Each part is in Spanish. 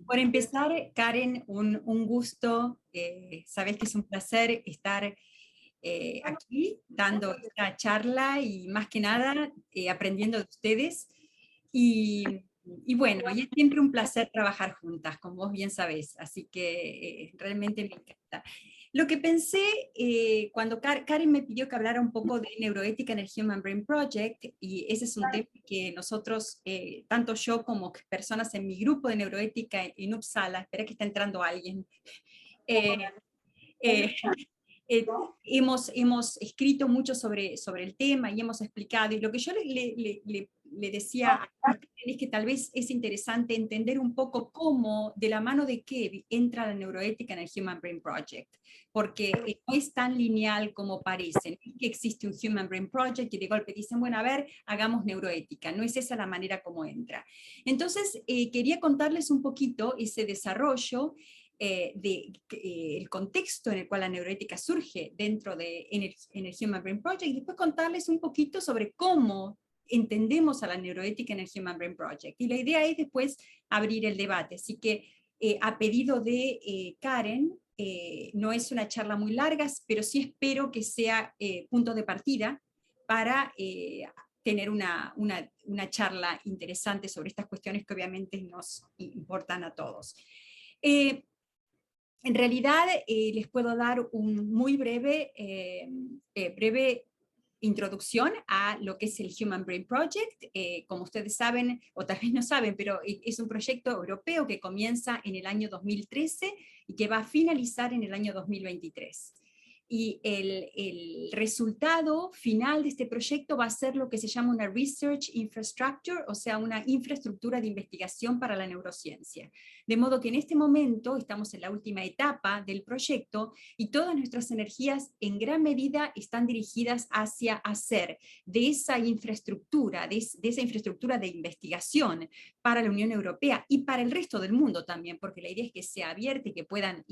Por empezar, Karen, un gusto. Sabes que es un placer estar aquí dando esta charla y más que nada aprendiendo de ustedes. Y bueno, y es siempre un placer trabajar juntas, como vos bien sabés, así que realmente me encanta. Lo que pensé cuando Karen me pidió que hablara un poco de neuroética en el Human Brain Project, y ese es un tema que nosotros, tanto yo como personas en mi grupo de neuroética en Uppsala, espera que está entrando alguien, eh, eh, eh, hemos escrito mucho sobre el tema y hemos explicado, y lo que yo le decía a Karen es que tal vez es interesante entender un poco cómo, de la mano de qué entra la neuroética en el Human Brain Project, porque no es tan lineal como parece. No es que existe un Human Brain Project y de golpe dicen, bueno, a ver, hagamos neuroética. No es esa la manera como entra. Entonces, quería contarles un poquito ese desarrollo el contexto en el cual la neuroética surge dentro en el Human Brain Project, y después contarles un poquito sobre cómo entendemos a la neuroética en el Human Brain Project. Y la idea es después abrir el debate. Así que a pedido de Karen, no es una charla muy larga, pero sí espero que sea punto de partida para tener una charla interesante sobre estas cuestiones que obviamente nos importan a todos. En realidad, les puedo dar un muy breve introducción a lo que es el Human Brain Project. Como ustedes saben, o tal vez no saben, pero es un proyecto europeo que comienza en el año 2013 y que va a finalizar en el año 2023. Y el resultado final de este proyecto va a ser lo que se llama una Research Infrastructure, o sea, una infraestructura de investigación para la neurociencia. De modo que en este momento estamos en la última etapa del proyecto y todas nuestras energías en gran medida están dirigidas hacia hacer de esa infraestructura, de esa infraestructura de investigación para la Unión Europea y para el resto del mundo también, porque la idea es que sea abierta y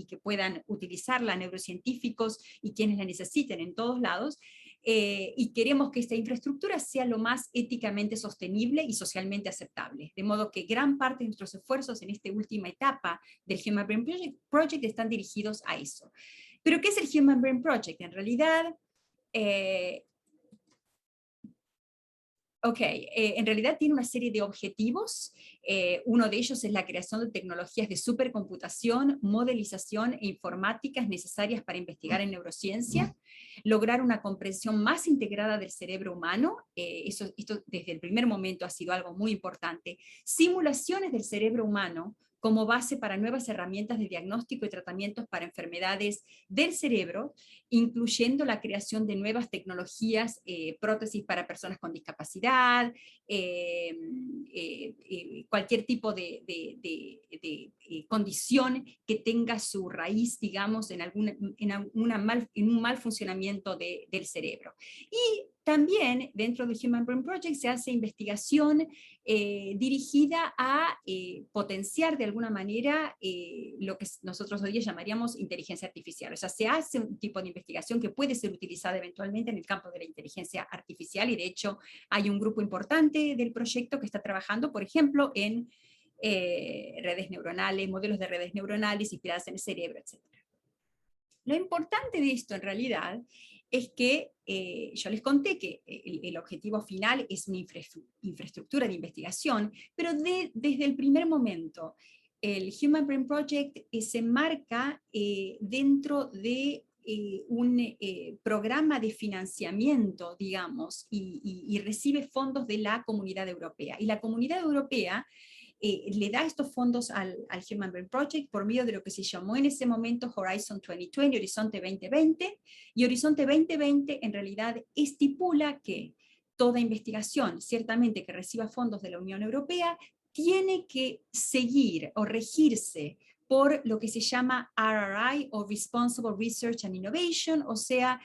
que puedan utilizarla neurocientíficos y quienes la necesiten en todos lados, y queremos que esta infraestructura sea lo más éticamente sostenible y socialmente aceptable. De modo que gran parte de nuestros esfuerzos en esta última etapa del Human Brain Project están dirigidos a eso. ¿Pero qué es el Human Brain Project? En realidad, en realidad tiene una serie de objetivos. Uno de ellos es la creación de tecnologías de supercomputación, modelización e informáticas necesarias para investigar en neurociencia, lograr una comprensión más integrada del cerebro humano, esto desde el primer momento ha sido algo muy importante, simulaciones del cerebro humano como base para nuevas herramientas de diagnóstico y tratamientos para enfermedades del cerebro, incluyendo la creación de nuevas tecnologías, prótesis para personas con discapacidad, cualquier tipo de condición que tenga su raíz, digamos, en un mal funcionamiento del cerebro. Y también dentro del Human Brain Project se hace investigación dirigida a potenciar de alguna manera lo que nosotros hoy llamaríamos inteligencia artificial. O sea, se hace un tipo de investigación que puede ser utilizada eventualmente en el campo de la inteligencia artificial, y de hecho hay un grupo importante del proyecto que está trabajando, por ejemplo, en redes neuronales, modelos de redes neuronales inspiradas en el cerebro, etc. Lo importante de esto en realidad es que yo les conté que el objetivo final es una infraestructura de investigación, pero desde el primer momento el Human Brain Project se enmarca dentro de un programa de financiamiento, digamos, y recibe fondos de la Comunidad Europea. Y la Comunidad Europea le da estos fondos al Human Brain Project por medio de lo que se llamó en ese momento Horizon 2020, Horizonte 2020, y Horizonte 2020 en realidad estipula que toda investigación, ciertamente que reciba fondos de la Unión Europea, tiene que seguir o regirse por lo que se llama RRI o Responsible Research and Innovation, o sea,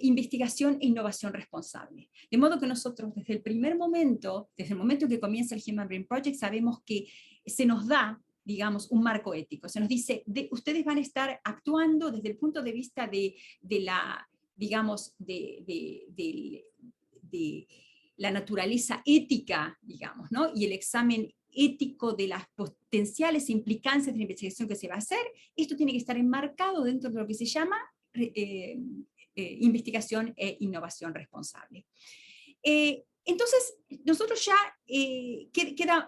investigación e innovación responsable. De modo que nosotros desde el primer momento, desde el momento que comienza el Human Brain Project, sabemos que se nos da, digamos, un marco ético. Se nos dice, ustedes van a estar actuando desde el punto de vista de la, digamos, de la naturaleza ética, digamos, ¿no? Y el examen ético de las potenciales implicancias de la investigación que se va a hacer, esto tiene que estar enmarcado dentro de lo que se llama investigación e innovación responsable. Entonces, nosotros ya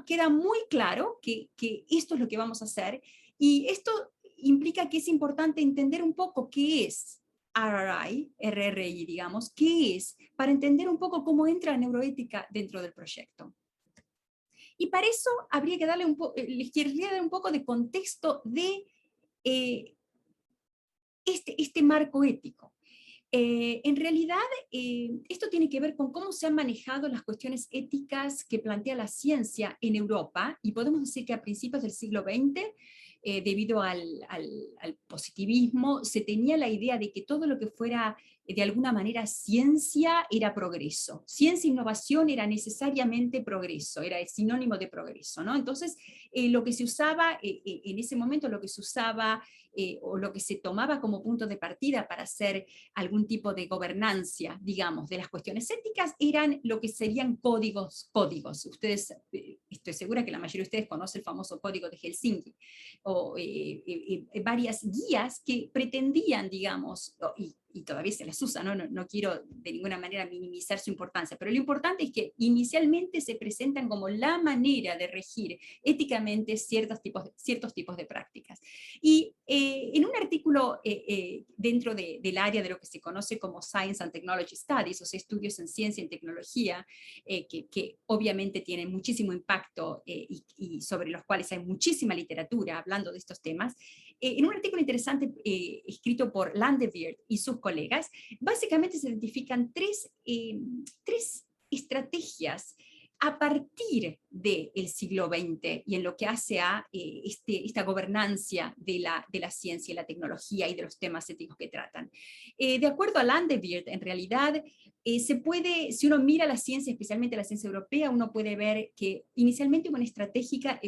queda muy claro que esto es lo que vamos a hacer, y esto implica que es importante entender un poco qué es RRI, digamos, qué es, para entender un poco cómo entra la neuroética dentro del proyecto. Y para eso habría que darle les quería dar un poco de contexto de este marco ético. En realidad, esto tiene que ver con cómo se han manejado las cuestiones éticas que plantea la ciencia en Europa, y podemos decir que a principios del siglo XX, debido al positivismo, se tenía la idea de que todo lo que fuera de alguna manera ciencia era progreso. Ciencia e innovación era necesariamente progreso, era el sinónimo de progreso, ¿no? Entonces, lo que se usaba, en ese momento lo que se usaba, o lo que se tomaba como punto de partida para hacer algún tipo de gobernancia, digamos, de las cuestiones éticas, eran lo que serían códigos. Ustedes, estoy segura que la mayoría de ustedes conoce el famoso código de Helsinki, o varias guías que pretendían, digamos, y todavía se las usa, no quiero de ninguna manera minimizar su importancia, pero lo importante es que inicialmente se presentan como la manera de regir éticamente ciertos tipos de prácticas. Y en un artículo dentro del área de lo que se conoce como Science and Technology Studies, o sea, estudios en ciencia y tecnología, que obviamente tienen muchísimo impacto y sobre los cuales hay muchísima literatura hablando de estos temas, en un artículo interesante escrito por Landeweert y sus colegas, básicamente se identifican tres estrategias a partir del siglo XX y en lo que hace a esta gobernancia de la ciencia y la tecnología y de los temas éticos que tratan. De acuerdo a Landeweert, en realidad, si uno mira la ciencia, especialmente la ciencia europea, uno puede ver que inicialmente hubo una estrategia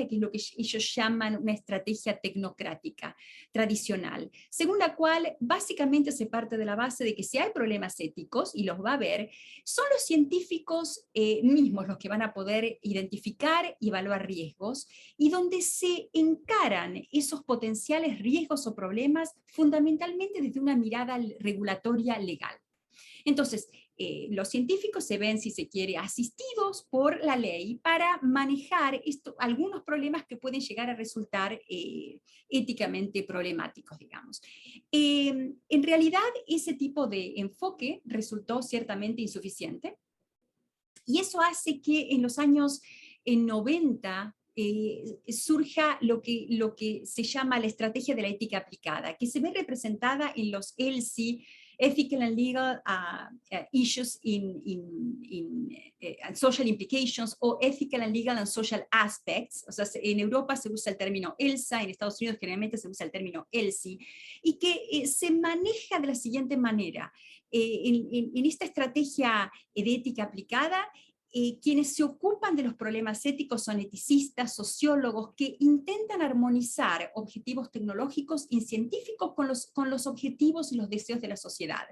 que es lo que ellos llaman una estrategia tecnocrática tradicional, según la cual básicamente se parte de la base de que si hay problemas éticos, y los va a haber, son los científicos mismos los que van a poder identificar y evaluar riesgos, y donde se encaran esos potenciales riesgos o problemas fundamentalmente desde una mirada regulatoria legal. Entonces, los científicos se ven, si se quiere, asistidos por la ley para manejar algunos problemas que pueden llegar a resultar éticamente problemáticos, digamos. En realidad, ese tipo de enfoque resultó ciertamente insuficiente, y eso hace que en los años 90 surja lo que se llama la estrategia de la ética aplicada, que se ve representada en los ELSI, Ethical and Legal Issues and Social Implications, o Ethical and Legal and Social Aspects. O sea, en Europa se usa el término ELSA, en Estados Unidos generalmente se usa el término ELSI, y que se maneja de la siguiente manera. En esta estrategia de ética aplicada, quienes se ocupan de los problemas éticos son eticistas, sociólogos, que intentan armonizar objetivos tecnológicos y científicos con los objetivos y los deseos de la sociedad.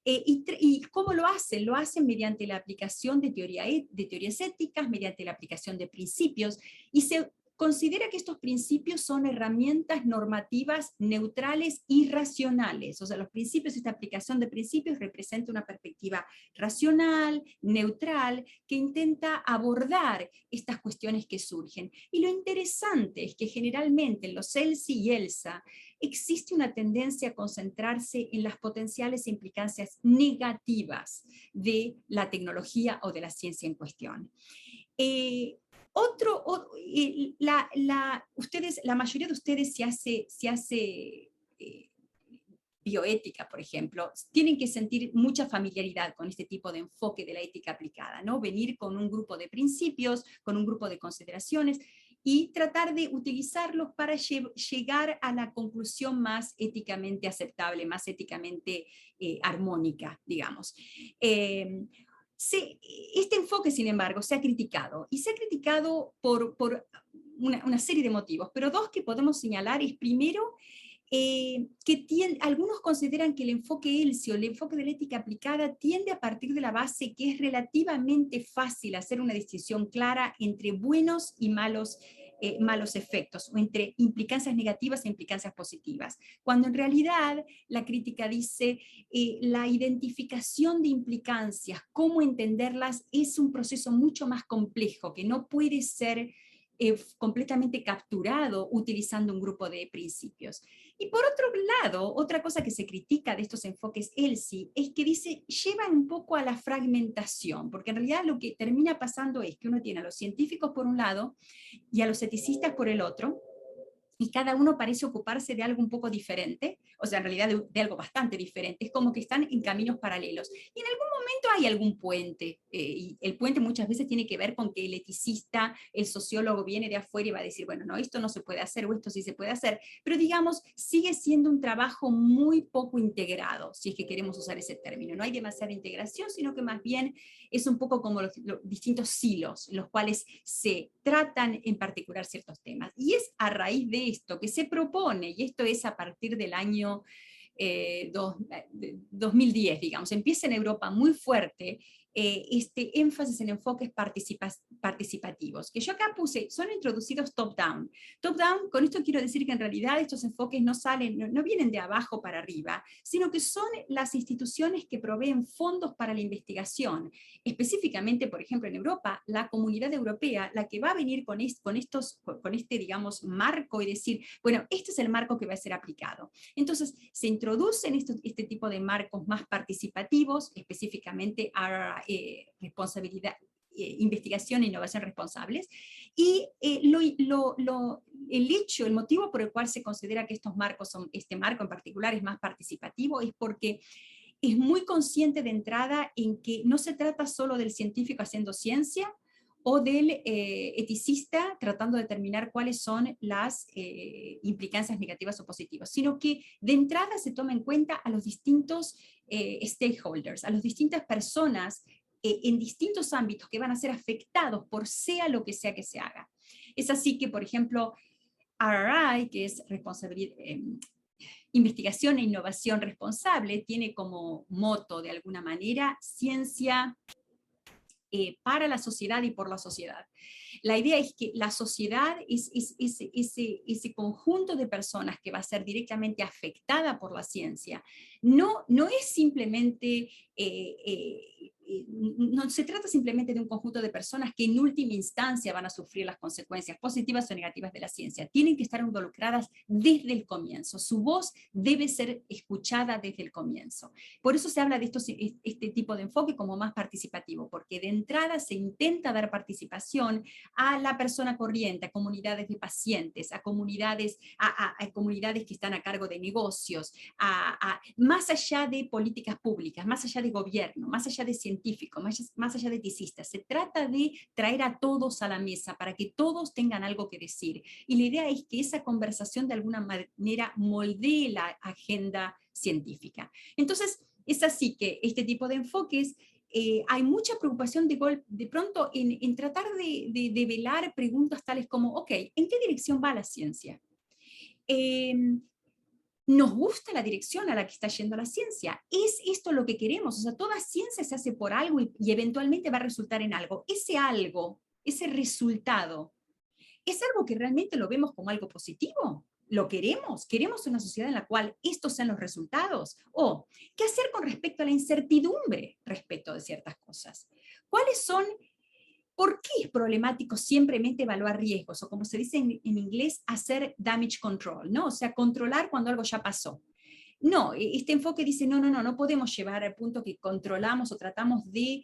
¿Y cómo lo hacen? Lo hacen mediante la aplicación de teorías éticas, mediante la aplicación de principios, y se considera que estos principios son herramientas normativas neutrales y racionales. O sea, los principios, esta aplicación de principios representa una perspectiva racional, neutral, que intenta abordar estas cuestiones que surgen. Y lo interesante es que generalmente en los ELSI y ELSA existe una tendencia a concentrarse en las potenciales implicancias negativas de la tecnología o de la ciencia en cuestión. La mayoría de ustedes si hace bioética, por ejemplo, tienen que sentir mucha familiaridad con este tipo de enfoque de la ética aplicada, ¿no? Venir con un grupo de principios, con un grupo de consideraciones, y tratar de utilizarlos para llegar a la conclusión más éticamente aceptable, más éticamente armónica, digamos. Este enfoque, sin embargo, se ha criticado, y se ha criticado por una serie de motivos, pero dos que podemos señalar es, primero, algunos consideran que el enfoque ELSI o el enfoque de la ética aplicada tiende a partir de la base que es relativamente fácil hacer una distinción clara entre buenos y malos efectos, o entre implicancias negativas e implicancias positivas, cuando en realidad la crítica dice la identificación de implicancias, cómo entenderlas, es un proceso mucho más complejo, que no puede ser completamente capturado utilizando un grupo de principios. Y por otro lado, otra cosa que se critica de estos enfoques ELSI es que dice, llevan un poco a la fragmentación, porque en realidad lo que termina pasando es que uno tiene a los científicos por un lado y a los eticistas por el otro, y cada uno parece ocuparse de algo un poco diferente, o sea, en realidad de algo bastante diferente, es como que están en caminos paralelos. Y en algún momento hay algún puente, y el puente muchas veces tiene que ver con que el eticista, el sociólogo viene de afuera y va a decir, bueno, no, esto no se puede hacer, o esto sí se puede hacer, pero digamos, sigue siendo un trabajo muy poco integrado, si es que queremos usar ese término. No hay demasiada integración, sino que más bien es un poco como los distintos silos en los cuales se tratan en particular ciertos temas. Y es a raíz de esto que se propone, y esto es a partir del año 2010, digamos, empieza en Europa muy fuerte este énfasis en enfoques participativos, que yo acá puse, son introducidos top-down. Top-down, con esto quiero decir que en realidad estos enfoques no salen, no vienen de abajo para arriba, sino que son las instituciones que proveen fondos para la investigación. Específicamente, por ejemplo, en Europa, la Comunidad Europea, la que va a venir con este, digamos, marco y decir, bueno, este es el marco que va a ser aplicado. Entonces, se introducen este tipo de marcos más participativos, específicamente a responsabilidad, investigación e innovación responsables, y el motivo por el cual se considera que este marco en particular es más participativo es porque es muy consciente de entrada en que no se trata solo del científico haciendo ciencia, o del eticista tratando de determinar cuáles son las implicancias negativas o positivas, sino que de entrada se toma en cuenta a los distintos stakeholders, a las distintas personas en distintos ámbitos que van a ser afectados por sea lo que sea que se haga. Es así que, por ejemplo, RRI, que es investigación e innovación responsable, tiene como moto de alguna manera ciencia para la sociedad y por la sociedad. La idea es que la sociedad es ese conjunto de personas que va a ser directamente afectada por la ciencia. No es simplemente, no se trata simplemente de un conjunto de personas que en última instancia van a sufrir las consecuencias positivas o negativas de la ciencia. Tienen que estar involucradas desde el comienzo. Su voz debe ser escuchada desde el comienzo. Por eso se habla de este tipo de enfoque como más participativo, porque de entrada se intenta dar participación a la persona corriente, a comunidades de pacientes, a comunidades que están a cargo de negocios, más allá de políticas públicas, más allá de gobierno, más allá de científicos, más allá de eticistas. Se trata de traer a todos a la mesa para que todos tengan algo que decir. Y la idea es que esa conversación de alguna manera moldee la agenda científica. Entonces, es así que este tipo de enfoques hay mucha preocupación de pronto en tratar de velar preguntas tales como, ok, ¿en qué dirección va la ciencia? ¿Nos gusta la dirección a la que está yendo la ciencia? ¿Es esto lo que queremos? O sea, toda ciencia se hace por algo y eventualmente va a resultar en algo. Ese algo, ese resultado, ¿es algo que realmente lo vemos como algo positivo? ¿Lo queremos? ¿Queremos una sociedad en la cual estos sean los resultados? ¿O qué hacer con respecto a la incertidumbre respecto de ciertas cosas? ¿Cuáles son, por qué es problemático simplemente evaluar riesgos? O como se dice en inglés, hacer damage control, ¿no? O sea, controlar cuando algo ya pasó. No, este enfoque dice, no podemos llevar al punto que controlamos o tratamos de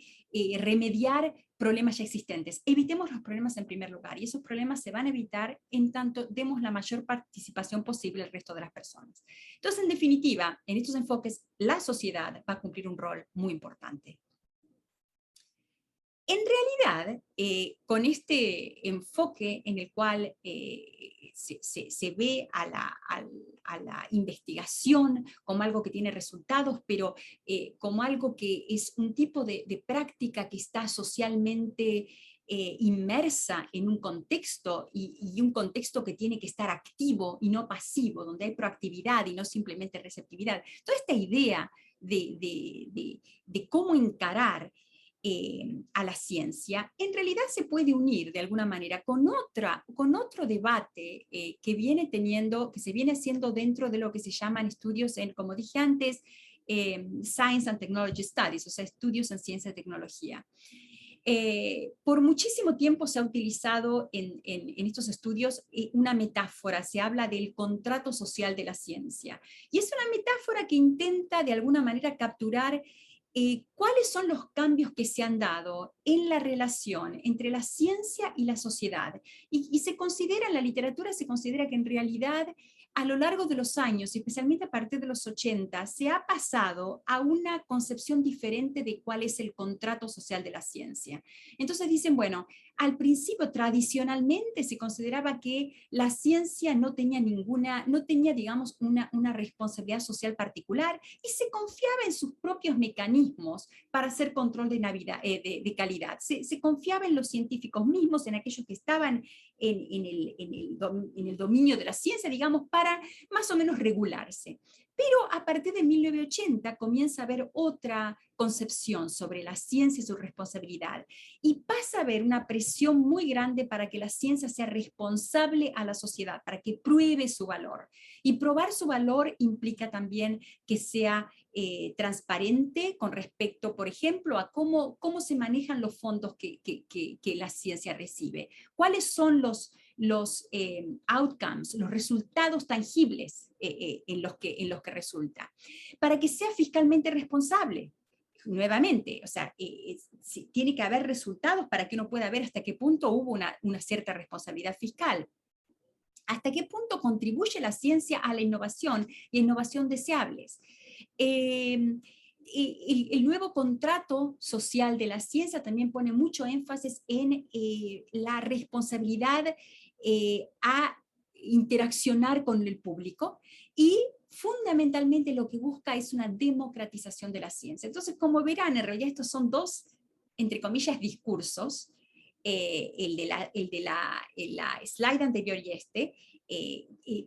remediar problemas ya existentes. Evitemos los problemas en primer lugar, y esos problemas se van a evitar en tanto demos la mayor participación posible al resto de las personas. Entonces, en definitiva, en estos enfoques, la sociedad va a cumplir un rol muy importante. En realidad, con este enfoque en el cual se ve a la investigación como algo que tiene resultados, pero como algo que es un tipo de práctica que está socialmente inmersa en un contexto y un contexto que tiene que estar activo y no pasivo, donde hay proactividad y no simplemente receptividad. Toda esta idea de cómo encarar a la ciencia, en realidad se puede unir de alguna manera con otro debate que se viene haciendo dentro de lo que se llaman estudios como dije antes, Science and Technology Studies, o sea, estudios en ciencia y tecnología. Por muchísimo tiempo se ha utilizado en estos estudios una metáfora, se habla del contrato social de la ciencia. Y es una metáfora que intenta de alguna manera capturar cuáles son los cambios que se han dado en la relación entre la ciencia y la sociedad. Y se considera, en la literatura se considera que en realidad a lo largo de los años, especialmente a partir de los 80, se ha pasado a una concepción diferente de cuál es el contrato social de la ciencia. Entonces dicen, bueno, al principio tradicionalmente se consideraba que la ciencia no tenía digamos, una responsabilidad social particular y se confiaba en sus propios mecanismos para hacer control de calidad. Se confiaba en los científicos mismos, en aquellos que estaban en el dominio de la ciencia, digamos, para más o menos regularse. Pero a partir de 1980 comienza a haber otra concepción sobre la ciencia y su responsabilidad. Y pasa a haber una presión muy grande para que la ciencia sea responsable a la sociedad, para que pruebe su valor. Y probar su valor implica también que sea transparente con respecto, por ejemplo, a cómo se manejan los fondos que la ciencia recibe. ¿Cuáles son los outcomes, los resultados tangibles en los que resulta? Para que sea fiscalmente responsable. Nuevamente, o sea, tiene que haber resultados para que uno pueda ver hasta qué punto hubo una cierta responsabilidad fiscal. ¿Hasta qué punto contribuye la ciencia a la innovación y innovación deseables? El nuevo contrato social de la ciencia también pone mucho énfasis en la responsabilidad a interaccionar con el público y fundamentalmente lo que busca es una democratización de la ciencia. Entonces, como verán, en realidad estos son dos, entre comillas, discursos, el de la slide anterior y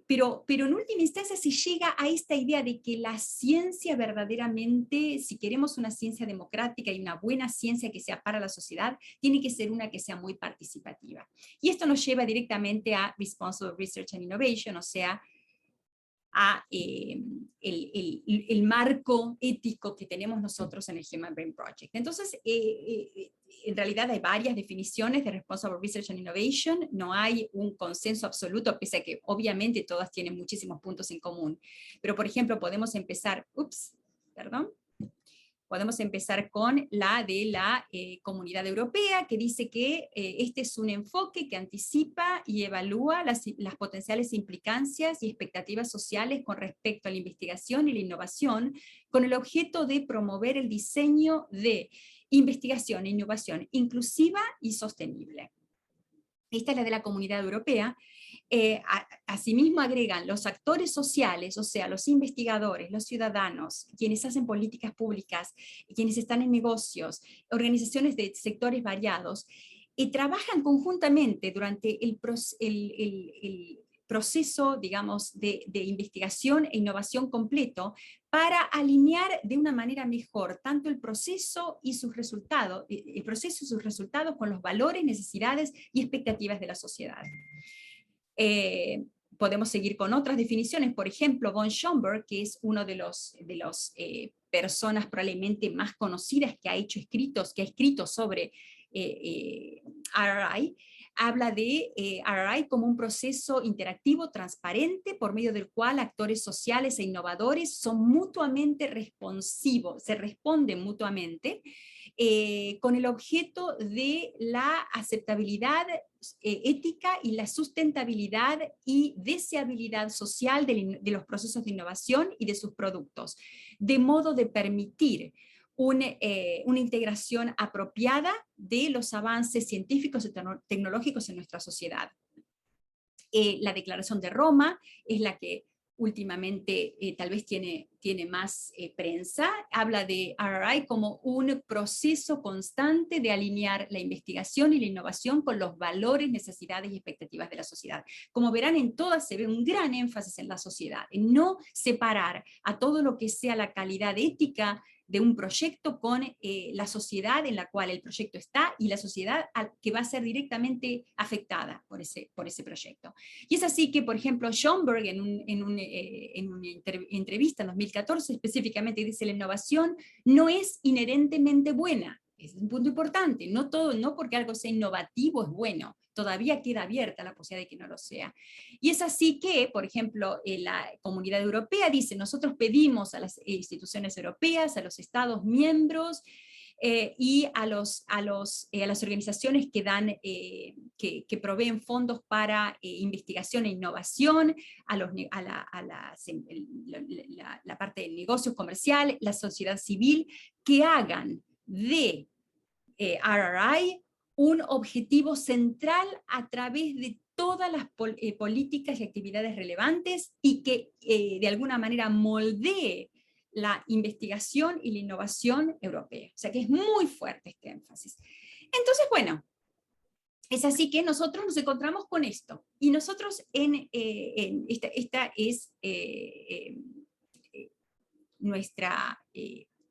pero en última instancia se llega a esta idea de que la ciencia verdaderamente, si queremos una ciencia democrática y una buena ciencia que sea para la sociedad, tiene que ser una que sea muy participativa. Y esto nos lleva directamente a Responsible Research and Innovation, o sea, a el marco ético que tenemos nosotros en el Human Brain Project. Entonces, en realidad hay varias definiciones de Responsible Research and Innovation, no hay un consenso absoluto, pese a que obviamente todas tienen muchísimos puntos en común. Pero, por ejemplo, podemos empezar con la de la Comunidad Europea, que dice que este es un enfoque que anticipa y evalúa las potenciales implicancias y expectativas sociales con respecto a la investigación y la innovación, con el objeto de promover el diseño de investigación e innovación inclusiva y sostenible. Esta es la de la Comunidad Europea. Asimismo agregan los actores sociales, o sea, los investigadores, los ciudadanos, quienes hacen políticas públicas, quienes están en negocios, organizaciones de sectores variados, trabajan conjuntamente durante el proceso, digamos, de investigación e innovación completo para alinear de una manera mejor tanto el proceso y sus resultados con los valores, necesidades y expectativas de la sociedad. Podemos seguir con otras definiciones, por ejemplo, von Schomburg, que es uno de los personas probablemente más conocidas que ha escrito sobre RRI, habla de RRI como un proceso interactivo, transparente, por medio del cual actores sociales e innovadores son mutuamente responsivos, se responden mutuamente, con el objeto de la aceptabilidad ética y la sustentabilidad y deseabilidad social de los procesos de innovación y de sus productos, de modo de permitir una integración apropiada de los avances científicos y tecnológicos en nuestra sociedad. La Declaración de Roma es la que últimamente tal vez tiene más prensa, habla de RRI como un proceso constante de alinear la investigación y la innovación con los valores, necesidades y expectativas de la sociedad. Como verán, en todas se ve un gran énfasis en la sociedad, en no separar a todo lo que sea la calidad ética de un proyecto con la sociedad en la cual el proyecto está y la sociedad que va a ser directamente afectada por ese proyecto. Y es así que, por ejemplo, Schomburg en una entrevista en 2014 específicamente dice: la innovación no es inherentemente buena. Es un punto importante, no porque algo sea innovativo es bueno, todavía queda abierta la posibilidad de que no lo sea. Y es así que, por ejemplo, la Comunidad Europea dice: nosotros pedimos a las instituciones europeas, a los Estados miembros, y a las organizaciones que que proveen fondos para investigación e innovación, la parte del negocio comercial, la sociedad civil, que hagan de RRI un objetivo central a través de todas las políticas y actividades relevantes, y que de alguna manera moldee la investigación y la innovación europea. O sea que es muy fuerte este énfasis. Entonces, bueno, es así que nosotros nos encontramos con esto. Y nosotros esta es nuestra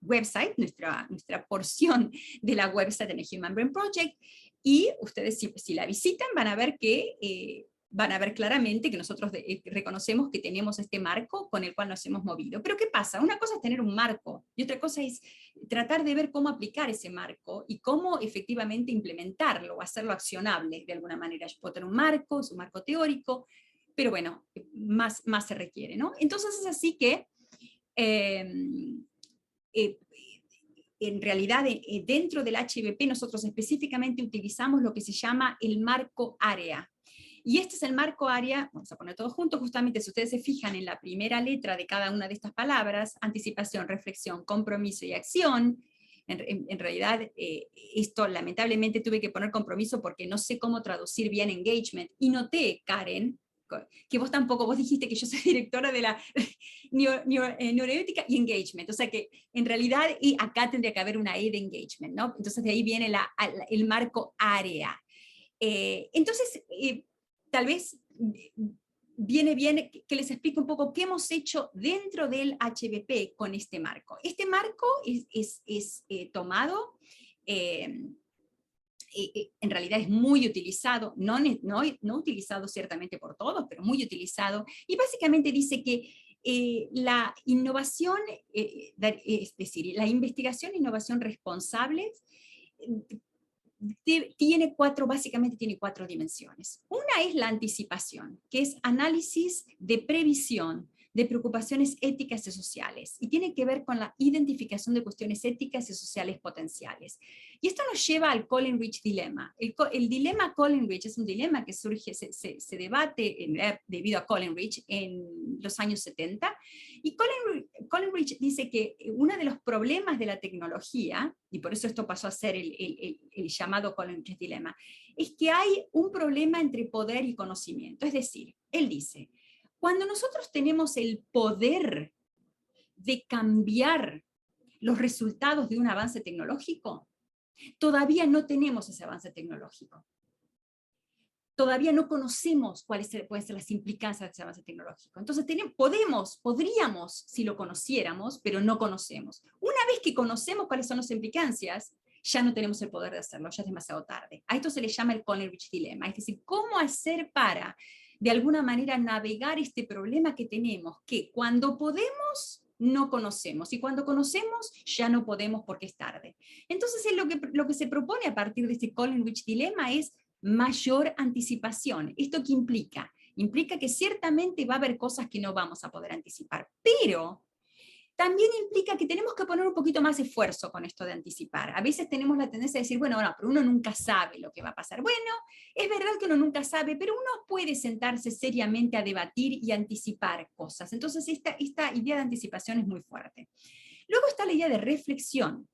website, nuestra porción de la website de The Human Brain Project, y ustedes si la visitan van a ver que van a ver claramente que nosotros reconocemos que tenemos este marco con el cual nos hemos movido. Pero ¿qué pasa? Una cosa es tener un marco y otra cosa es tratar de ver cómo aplicar ese marco y cómo efectivamente implementarlo o hacerlo accionable de alguna manera. Yo puedo tener un marco, es un marco teórico, pero bueno, más se requiere, ¿no? Entonces es así que en realidad dentro del HBP nosotros específicamente utilizamos lo que se llama el marco área. Y este es el marco área, vamos a poner todo junto, justamente si ustedes se fijan en la primera letra de cada una de estas palabras: anticipación, reflexión, compromiso y acción. En realidad, esto lamentablemente tuve que poner compromiso porque no sé cómo traducir bien engagement, y noté, Karen, que vos tampoco, vos dijiste que yo soy directora de la neuroética y engagement, o sea que en realidad y acá tendría que haber una E de engagement, ¿no? Entonces de ahí viene el marco área. Entonces, tal vez viene bien que les explique un poco qué hemos hecho dentro del HBP con este marco. Este marco es tomado, en realidad es muy utilizado, no utilizado ciertamente por todos, pero muy utilizado, y básicamente dice que la innovación, es decir, la investigación e innovación responsables básicamente tiene cuatro dimensiones. Una es la anticipación, que es análisis de previsión de preocupaciones éticas y sociales, y tiene que ver con la identificación de cuestiones éticas y sociales potenciales. Y esto nos lleva al Collins-Rich dilema. El dilema Collins-Rich es un dilema que surge, se debate debido a Collins-Rich en los años 70, y Collins-Rich dice que uno de los problemas de la tecnología, y por eso esto pasó a ser el llamado Collins-Rich dilema, es que hay un problema entre poder y conocimiento. Es decir, él dice: cuando nosotros tenemos el poder de cambiar los resultados de un avance tecnológico, todavía no tenemos ese avance tecnológico. Todavía no conocemos cuáles pueden ser las implicancias de ese avance tecnológico. Entonces podríamos, si lo conociéramos, pero no conocemos. Una vez que conocemos cuáles son las implicancias, ya no tenemos el poder de hacerlo, ya es demasiado tarde. A esto se le llama el Collins-Rich dilema, es decir, cómo hacer para, de alguna manera, navegar este problema que tenemos, que cuando podemos, no conocemos, y cuando conocemos, ya no podemos porque es tarde. Entonces, lo que se propone a partir de este Collins-Rich dilema es mayor anticipación. ¿Esto qué implica? Implica que ciertamente va a haber cosas que no vamos a poder anticipar, pero también implica que tenemos que poner un poquito más de esfuerzo con esto de anticipar. A veces tenemos la tendencia a decir: bueno, no, pero uno nunca sabe lo que va a pasar. Bueno, es verdad que uno nunca sabe, pero uno puede sentarse seriamente a debatir y anticipar cosas. Entonces, esta idea de anticipación es muy fuerte. Luego está la idea de reflexión.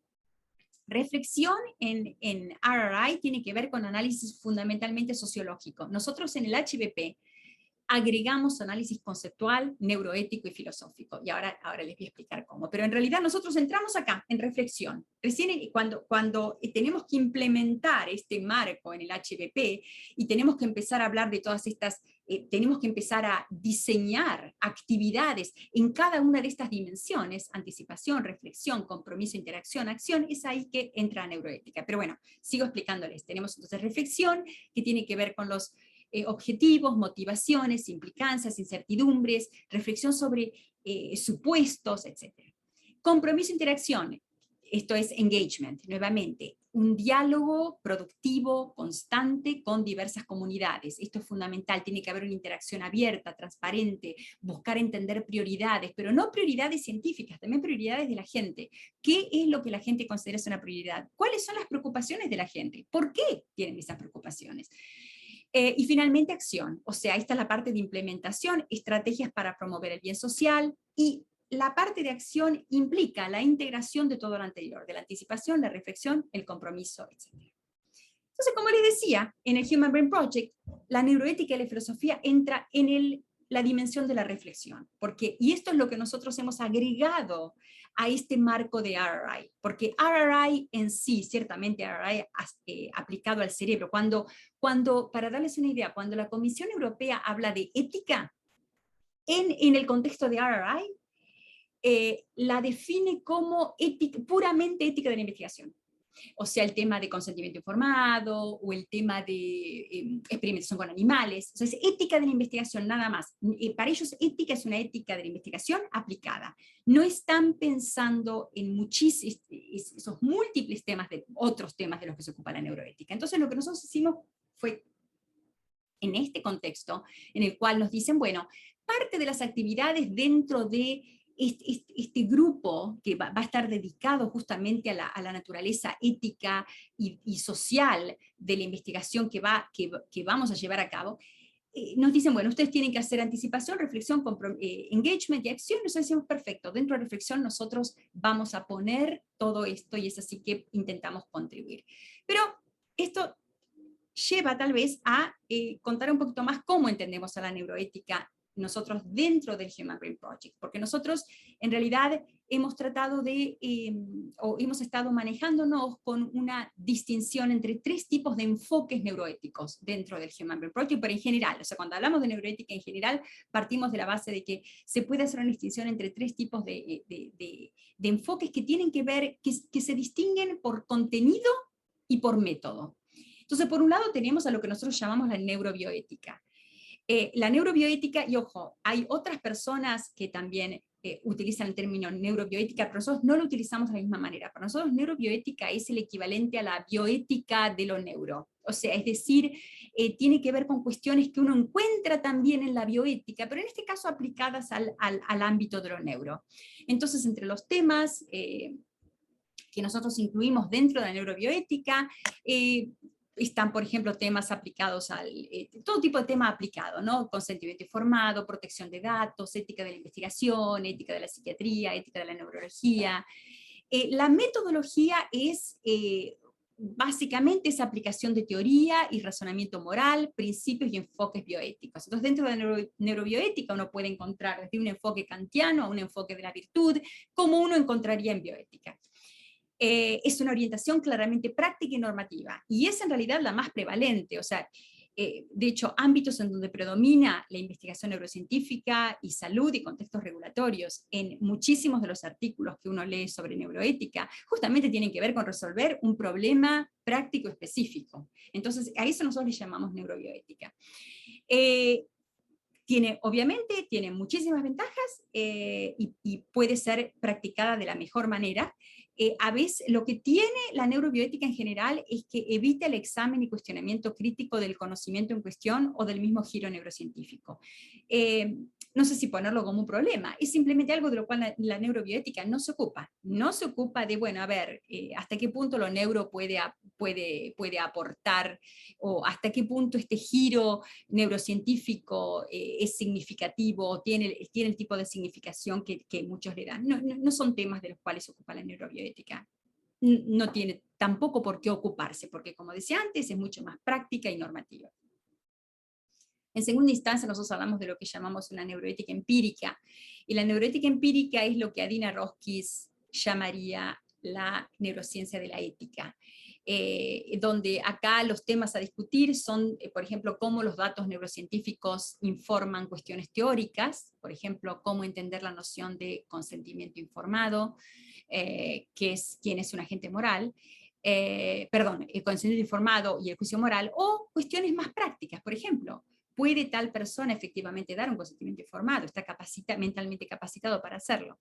Reflexión en RRI tiene que ver con análisis fundamentalmente sociológico. Nosotros en el HBP agregamos análisis conceptual, neuroético y filosófico. Y ahora les voy a explicar cómo. Pero en realidad nosotros entramos acá, en reflexión. Recién cuando tenemos que implementar este marco en el HBP y tenemos que empezar a hablar de todas estas, tenemos que empezar a diseñar actividades en cada una de estas dimensiones, anticipación, reflexión, compromiso, interacción, acción, es ahí que entra la neuroética. Pero bueno, sigo explicándoles. Tenemos entonces reflexión, que tiene que ver con los objetivos, motivaciones, implicancias, incertidumbres, reflexión sobre supuestos, etc. Compromiso, interacción, esto es engagement, nuevamente, un diálogo productivo, constante, con diversas comunidades. Esto es fundamental, tiene que haber una interacción abierta, transparente, buscar entender prioridades, pero no prioridades científicas, también prioridades de la gente. ¿Qué es lo que la gente considera una prioridad? ¿Cuáles son las preocupaciones de la gente? ¿Por qué tienen esas preocupaciones? Y finalmente acción, o sea, esta es la parte de implementación, estrategias para promover el bien social, y la parte de acción implica la integración de todo lo anterior, de la anticipación, la reflexión, el compromiso, etc. Entonces, como les decía, en el Human Brain Project, la neuroética y la filosofía entra en la dimensión de la reflexión, y esto es lo que nosotros hemos agregado a este marco de RRI, porque RRI en sí, ciertamente RRI aplicado al cerebro, para darles una idea, cuando la Comisión Europea habla de ética, en el contexto de RRI, la define como puramente ética de la investigación. O sea, el tema de consentimiento informado, o el tema de experimentación con animales. O sea, es ética de la investigación, nada más. Para ellos, ética es una ética de la investigación aplicada. No están pensando en esos múltiples temas, otros temas de los que se ocupa la neuroética. Entonces, lo que nosotros hicimos fue, en este contexto, en el cual nos dicen, bueno, parte de las actividades dentro de este grupo que va a estar dedicado justamente a la naturaleza ética y social de la investigación que vamos a llevar a cabo, nos dicen, bueno, ustedes tienen que hacer anticipación, reflexión, engagement y acción. Nosotros decimos, perfecto, dentro de reflexión nosotros vamos a poner todo esto, y es así que intentamos contribuir. Pero esto lleva tal vez a contar un poquito más cómo entendemos a la neuroética nosotros dentro del Human Brain Project, porque nosotros en realidad hemos tratado o hemos estado manejándonos con una distinción entre 3 tipos de enfoques neuroéticos dentro del Human Brain Project, pero en general, o sea, cuando hablamos de neuroética en general, partimos de la base de que se puede hacer una distinción entre 3 tipos de enfoques que tienen que ver, que se distinguen por contenido y por método. Entonces, por un lado tenemos a lo que nosotros llamamos la neurobioética. La neurobioética, y ojo, hay otras personas que también utilizan el término neurobioética, pero nosotros no lo utilizamos de la misma manera. Para nosotros neurobioética es el equivalente a la bioética de lo neuro. O sea, es decir, tiene que ver con cuestiones que uno encuentra también en la bioética, pero en este caso aplicadas al ámbito de lo neuro. Entonces, entre los temas que nosotros incluimos dentro de la neurobioética, están, por ejemplo, temas aplicados todo tipo de tema aplicado, ¿no? Consentimiento informado, protección de datos, ética de la investigación, ética de la psiquiatría, ética de la neurología. La metodología es básicamente esa aplicación de teoría y razonamiento moral, principios y enfoques bioéticos. Entonces, dentro de la neurobioética uno puede encontrar desde un enfoque kantiano a un enfoque de la virtud, como uno encontraría en bioética. Es una orientación claramente práctica y normativa, y es en realidad la más prevalente. O sea, de hecho, ámbitos en donde predomina la investigación neurocientífica y salud y contextos regulatorios en muchísimos de los artículos que uno lee sobre neuroética, justamente tienen que ver con resolver un problema práctico específico. Entonces, a eso nosotros le llamamos neurobioética. Obviamente tiene muchísimas ventajas y puede ser practicada de la mejor manera. A veces lo que tiene la neurobioética en general es que evita el examen y cuestionamiento crítico del conocimiento en cuestión o del mismo giro neurocientífico. No sé si ponerlo como un problema, es simplemente algo de lo cual la neurobioética no se ocupa. No se ocupa de, bueno, a ver, hasta qué punto lo neuro puede aportar, o hasta qué punto este giro neurocientífico es significativo, tiene el tipo de significación que muchos le dan. No son temas de los cuales se ocupa la neurobioética. No tiene tampoco por qué ocuparse, porque como decía antes, es mucho más práctica y normativa. En segunda instancia, nosotros hablamos de lo que llamamos una neuroética empírica, y la neuroética empírica es lo que Adina Roskis llamaría la neurociencia de la ética, donde acá los temas a discutir son, por ejemplo, cómo los datos neurocientíficos informan cuestiones teóricas, por ejemplo, cómo entender la noción de consentimiento informado, quién es un agente moral, perdón, el consentimiento informado y el juicio moral, o cuestiones más prácticas, por ejemplo, ¿puede tal persona efectivamente dar un consentimiento informado? ¿Está mentalmente capacitado para hacerlo?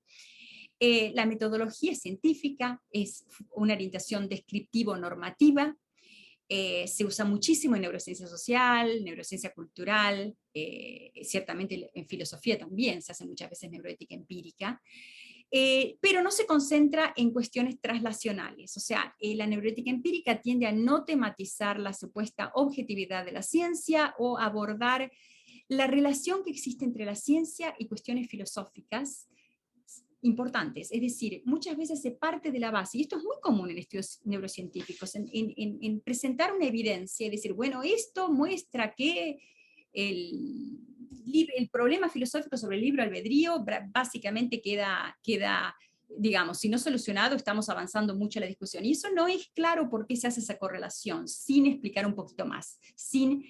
La metodología científica es una orientación descriptivo-normativa, se usa muchísimo en neurociencia social, neurociencia cultural, ciertamente en filosofía también se hace muchas veces neuroética empírica, pero no se concentra en cuestiones traslacionales. O sea, la neuroética empírica tiende a no tematizar la supuesta objetividad de la ciencia o abordar la relación que existe entre la ciencia y cuestiones filosóficas importantes. Es decir, muchas veces se parte de la base, y esto es muy común en estudios neurocientíficos, en presentar una evidencia y decir, bueno, esto muestra que el problema filosófico sobre el libre albedrío básicamente queda, digamos, si no solucionado, estamos avanzando mucho en la discusión. Y eso no es claro por qué se hace esa correlación, sin explicar un poquito más, sin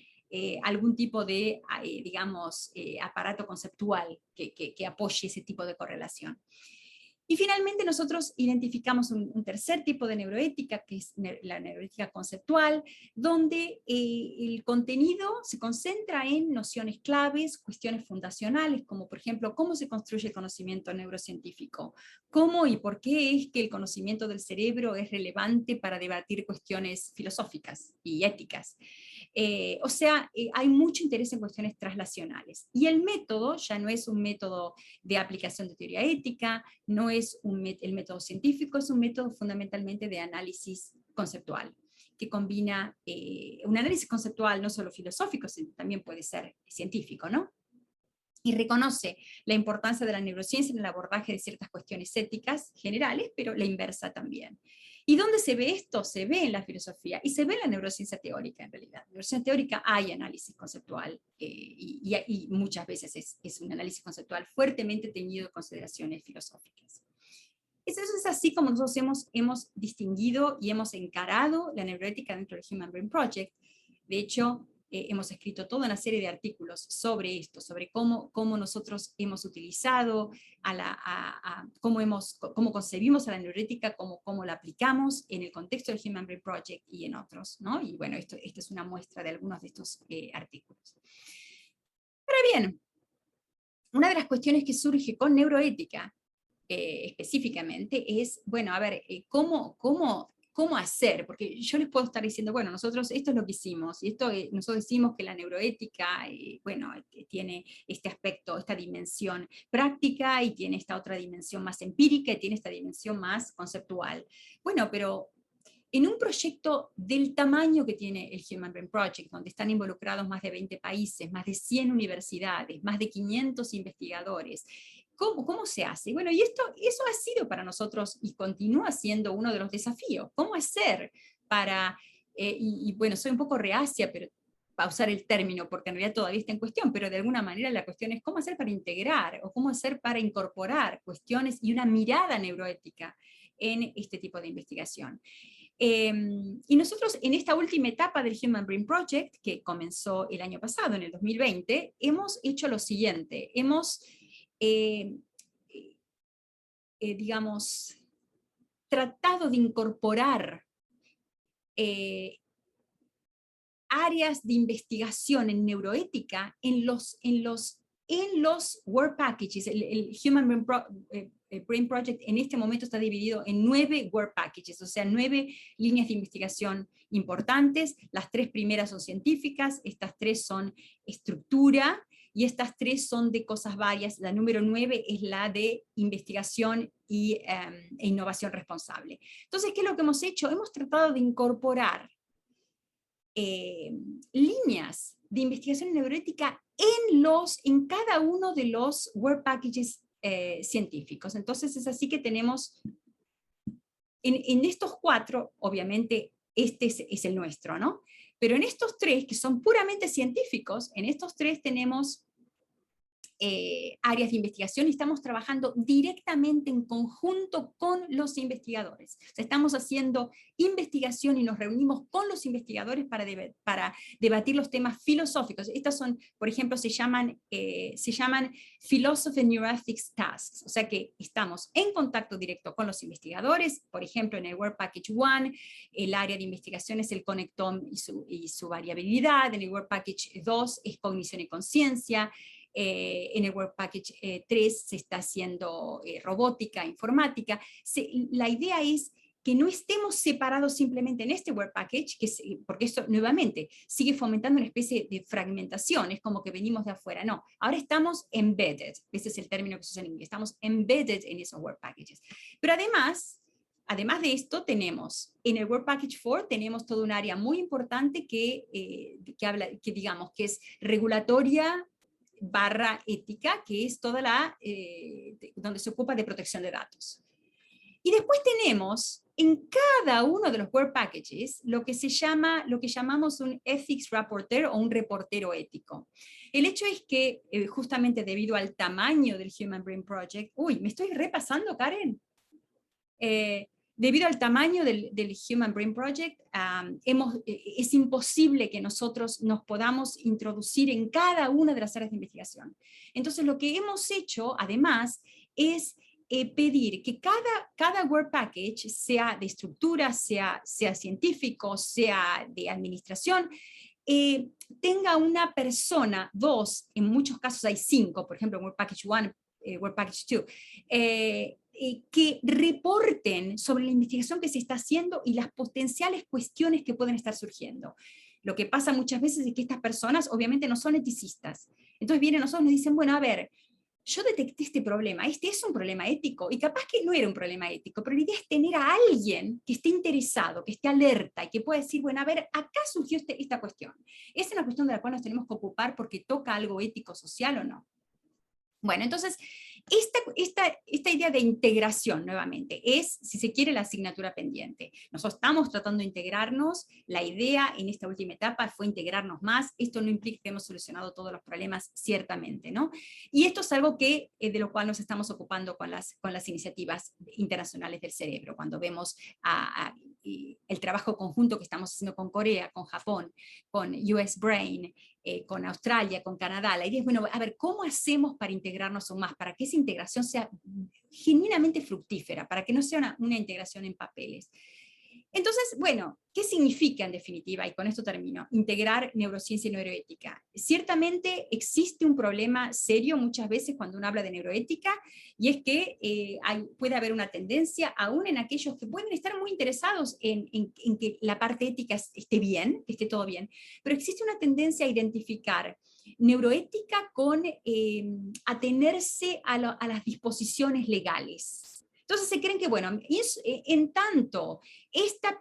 algún tipo de, digamos, aparato conceptual que apoye ese tipo de correlación. Y finalmente nosotros identificamos un tercer tipo de neuroética, que es la neuroética conceptual, donde el contenido se concentra en nociones claves, cuestiones fundacionales, como por ejemplo, cómo se construye el conocimiento neurocientífico, cómo y por qué es que el conocimiento del cerebro es relevante para debatir cuestiones filosóficas y éticas. O sea, hay mucho interés en cuestiones traslacionales. Y el método ya no es un método de aplicación de teoría ética, no es el método científico, es un método fundamentalmente de análisis conceptual, que combina un análisis conceptual no solo filosófico, sino también puede ser científico, ¿no? Y reconoce la importancia de la neurociencia en el abordaje de ciertas cuestiones éticas generales, pero la inversa también. ¿Y dónde se ve esto? Se ve en la filosofía y se ve en la neurociencia teórica en realidad. En la neurociencia teórica hay análisis conceptual y muchas veces es un análisis conceptual fuertemente teñido de consideraciones filosóficas. Eso es así como nosotros hemos distinguido y hemos encarado la neuroética dentro del Human Brain Project. De hecho, hemos escrito toda una serie de artículos sobre esto, sobre cómo nosotros hemos utilizado, cómo concebimos a la neuroética, cómo la aplicamos en el contexto del Human Brain Project y en otros, ¿no? Y bueno, esta es una muestra de algunos de estos artículos. Ahora bien, una de las cuestiones que surge con neuroética específicamente es, bueno, a ver, ¿cómo hacer? Porque yo les puedo estar diciendo, bueno, nosotros esto es lo que hicimos, y nosotros decimos que la neuroética, bueno, tiene este aspecto, esta dimensión práctica, y tiene esta otra dimensión más empírica, y tiene esta dimensión más conceptual. Bueno, pero en un proyecto del tamaño que tiene el Human Brain Project, donde están involucrados más de 20 países, más de 100 universidades, más de 500 investigadores, ¿cómo se hace? Bueno, y eso ha sido para nosotros y continúa siendo uno de los desafíos. ¿Cómo hacer para, bueno, soy un poco reacia, pero para usar el término, porque en realidad todavía está en cuestión, pero de alguna manera la cuestión es cómo hacer para integrar o cómo hacer para incorporar cuestiones y una mirada neuroética en este tipo de investigación. Y nosotros en esta última etapa del Human Brain Project, que comenzó el año pasado, en el 2020, hemos hecho lo siguiente. Hemos, digamos, tratado de incorporar áreas de investigación en neuroética en los Work Packages. El Human Brain Project en este momento está dividido en 9 Work Packages, o sea, 9 líneas de investigación importantes. Las 3 primeras son científicas, estas 3 son estructura, y estas 3 son de cosas varias. La número 9 es la de investigación e innovación responsable. Entonces, ¿qué es lo que hemos hecho? Hemos tratado de incorporar líneas de investigación neuroética en cada uno de los Work Packages científicos. Entonces es así que tenemos, en estos 4, obviamente este es el nuestro, ¿no? Pero en estos tres, que son puramente científicos, en estos tres tenemos áreas de investigación y estamos trabajando directamente en conjunto con los investigadores. O sea, estamos haciendo investigación y nos reunimos con los investigadores para debatir los temas filosóficos. Estas son, por ejemplo, se llaman Philosophy and Neuroethics Tasks, o sea que estamos en contacto directo con los investigadores. Por ejemplo, en el Work Package 1, el área de investigación es el conectome y su variabilidad. En el Work Package 2 es cognición y conciencia. En el Work Package 3 se está haciendo robótica, informática. La idea es que no estemos separados simplemente en este Work Package, porque esto nuevamente sigue fomentando una especie de fragmentación, es como que venimos de afuera. No, ahora estamos embedded, ese es el término que se usa en inglés, estamos embedded en esos Work Packages. Pero además de esto, tenemos, en el Work Package 4, tenemos todo un área muy importante que digamos, que es regulatoria / ética, que es toda donde se ocupa de protección de datos. Y después tenemos en cada uno de los Work Packages lo que llamamos un Ethics Rapporteur o un reportero ético. El hecho es que justamente debido al tamaño del Human Brain Project, me estoy repasando, Karen. Debido al tamaño del Human Brain Project, es imposible que nosotros nos podamos introducir en cada una de las áreas de investigación. Entonces, lo que hemos hecho, además, es pedir que cada Work Package, sea de estructura, sea científico, sea de administración, tenga una persona, 2, en muchos casos hay 5, por ejemplo, en Work Package 1, Work Package 2, que reporten sobre la investigación que se está haciendo y las potenciales cuestiones que pueden estar surgiendo. Lo que pasa muchas veces es que estas personas obviamente no son eticistas. Entonces vienen a nosotros y nos dicen, bueno, a ver, yo detecté este problema, este es un problema ético, y capaz que no era un problema ético, pero la idea es tener a alguien que esté interesado, que esté alerta, y que pueda decir, bueno, a ver, acá surgió esta cuestión. ¿Es una cuestión de la cual nos tenemos que ocupar porque toca algo ético, social o no? Bueno, entonces, esta idea de integración, nuevamente, es, si se quiere, la asignatura pendiente. Nosotros estamos tratando de integrarnos, la idea en esta última etapa fue integrarnos más, esto no implica que hemos solucionado todos los problemas, ciertamente, ¿no? Y esto es algo de lo cual nos estamos ocupando con las iniciativas internacionales del cerebro, cuando vemos el trabajo conjunto que estamos haciendo con Corea, con Japón, con US Brain, con Australia, con Canadá. La idea es, bueno, a ver, ¿cómo hacemos para integrarnos aún más? Para que esa integración sea genuinamente fructífera, para que no sea una integración en papeles. Entonces, bueno, ¿qué significa en definitiva? Y con esto termino, integrar neurociencia y neuroética. Ciertamente existe un problema serio muchas veces cuando uno habla de neuroética, y es que puede haber una tendencia, aún en aquellos que pueden estar muy interesados en que la parte ética esté bien, que esté todo bien, pero existe una tendencia a identificar neuroética con atenerse a las disposiciones legales. Entonces se creen que, bueno, en tanto esta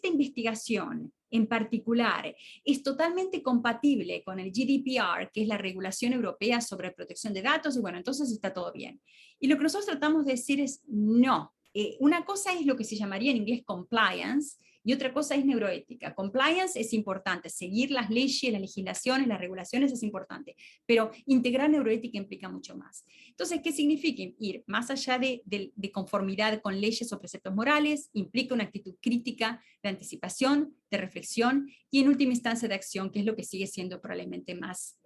investigación en particular es totalmente compatible con el GDPR, que es la regulación europea sobre protección de datos, y bueno, entonces está todo bien. Y lo que nosotros tratamos de decir es no. Una cosa es lo que se llamaría en inglés compliance, y otra cosa es neuroética. Compliance es importante, seguir las leyes, las legislaciones, las regulaciones es importante, pero integrar neuroética implica mucho más. Entonces, ¿qué significa? Ir más allá de conformidad con leyes o preceptos morales, implica una actitud crítica, de anticipación, de reflexión, y en última instancia de acción, que es lo que sigue siendo probablemente más,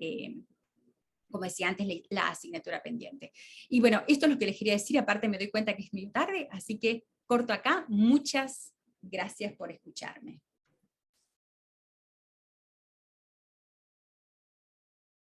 como decía antes, la asignatura pendiente. Y bueno, esto es lo que les quería decir, aparte me doy cuenta que es muy tarde, así que corto acá. Muchas gracias por escucharme.